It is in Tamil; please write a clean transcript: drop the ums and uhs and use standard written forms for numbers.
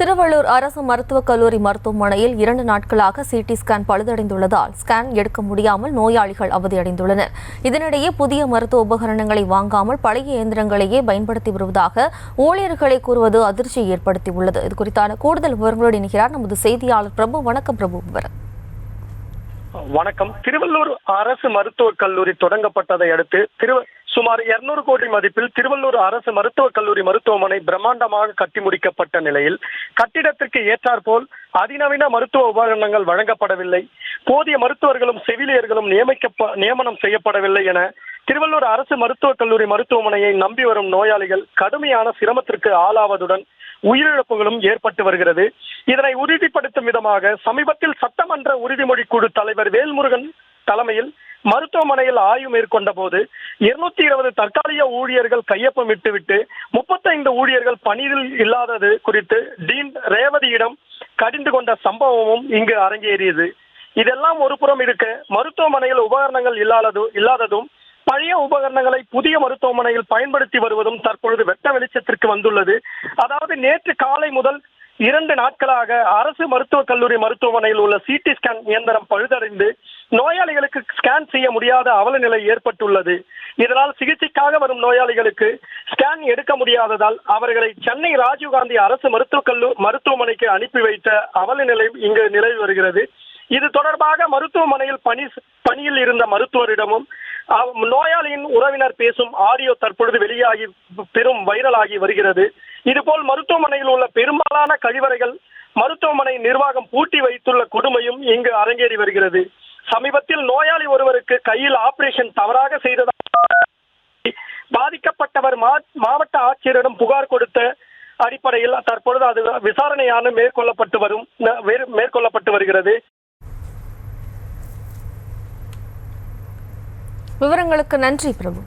திருவள்ளூர் அரசு மருத்துவக் கல்லூரி மருத்துவமனையில் 2 நாட்களாக சிடி ஸ்கேன் பழுதடைந்துள்ளதால் ஸ்கேன் எடுக்க முடியாமல் நோயாளிகள் அவதியடைந்துள்ளனர். இதனிடையே புதிய மருத்துவ உபகரணங்களை வாங்காமல் பழைய இயந்திரங்களையே பயன்படுத்தி வருவதாக ஊழியர்களை கூறுவது அதிர்ச்சியை ஏற்படுத்தியுள்ளது. இதுகுறித்தான கூடுதல் விவரங்களோடு இணைகிறார் நமது செய்தியாளர் பிரபு. வணக்கம் பிரபு. வணக்கம். திருவள்ளூர் அரசு மருத்துவக் கல்லூரி தொடங்கப்பட்டதை அடுத்து சுமார் 200 கோடி மதிப்பில் திருவள்ளூர் அரசு மருத்துவக் கல்லூரி மருத்துவமனை பிரம்மாண்டமாக கட்டி முடிக்கப்பட்ட நிலையில் கட்டிடத்திற்கு ஏற்றாற்போல் அதிநவீன மருத்துவ உபகரணங்கள் வழங்கப்படவில்லை, போதிய மருத்துவர்களும் செவிலியர்களும் நியமனம் செய்யப்படவில்லை என திருவள்ளூர் அரசு மருத்துவக் கல்லூரி மருத்துவமனையை நம்பி வரும் நோயாளிகள் கடுமையான சிரமத்திற்கு ஆளாவதுடன் உயிரிழப்புகளும் ஏற்பட்டு வருகிறது. இதனை உறுதிப்படுத்தும் விதமாக சமீபத்தில் சட்டமன்ற உறுதிமொழி குழு தலைவர் வேல்முருகன் தலைமையில் மருத்துவமனையில் ஆய்வு மேற்கொண்ட போது 220 தற்காலிக ஊழியர்கள் கையொப்பமிட்டுவிட்டு 35 ஊழியர்கள் பணியில் இல்லாதது குறித்து டீன் ரேவதியிடம் கடிந்து கொண்ட சம்பவமும் இங்கு அரங்கேறியது. இதெல்லாம் ஒரு புறம் இருக்க, மருத்துவமனையில் உபகரணங்கள் இல்லாததும் பழைய உபகரணங்களை புதிய மருத்துவமனையில் பயன்படுத்தி வருவதும் தற்பொழுது வெட்ட வெளிச்சத்திற்கு வந்துள்ளது. அதாவது நேற்று காலை முதல் 2 நாட்களாக அரசு மருத்துவக் கல்லூரி மருத்துவமனையில் உள்ள சிடி ஸ்கேன் இயந்திரம் பழுதடைந்து நோயாளிகளுக்கு ஸ்கேன் செய்ய முடியாத அவல நிலை ஏற்பட்டுள்ளது. இதனால் சிகிச்சைக்காக வரும் நோயாளிகளுக்கு ஸ்கேன் எடுக்க முடியாததால் அவர்களை சென்னை ராஜீவ்காந்தி அரசு மருத்துவமனைக்கு அனுப்பி வைத்த அவல நிலை இங்கு நிலவி வருகிறது. இது தொடர்பாக மருத்துவமனையில் பணியில் இருந்த மருத்துவரிடமும் நோயாளியின் உறவினர் பேசும் ஆடியோ தற்பொழுது வெளியாகி பெரும் வைரலாகி வருகிறது. இதுபோல் மருத்துவமனையில் உள்ள பெரும்பாலான கழிவறைகள் மருத்துவமனை நிர்வாகம் பூட்டி வைத்துள்ள கொடுமையும் இங்கு அரங்கேறி வருகிறது. சமீபத்தில் நோயாளி ஒருவருக்கு கையில் ஆபரேஷன் தவறாக செய்ததாக பாதிக்கப்பட்டவர் மாவட்ட ஆட்சியரிடம் புகார் கொடுத்த அடிப்படையில் தற்பொழுது அது விசாரணையான மேற்கொள்ளப்பட்டு வருகிறது. விவரங்களுக்கு நன்றி பிரபு.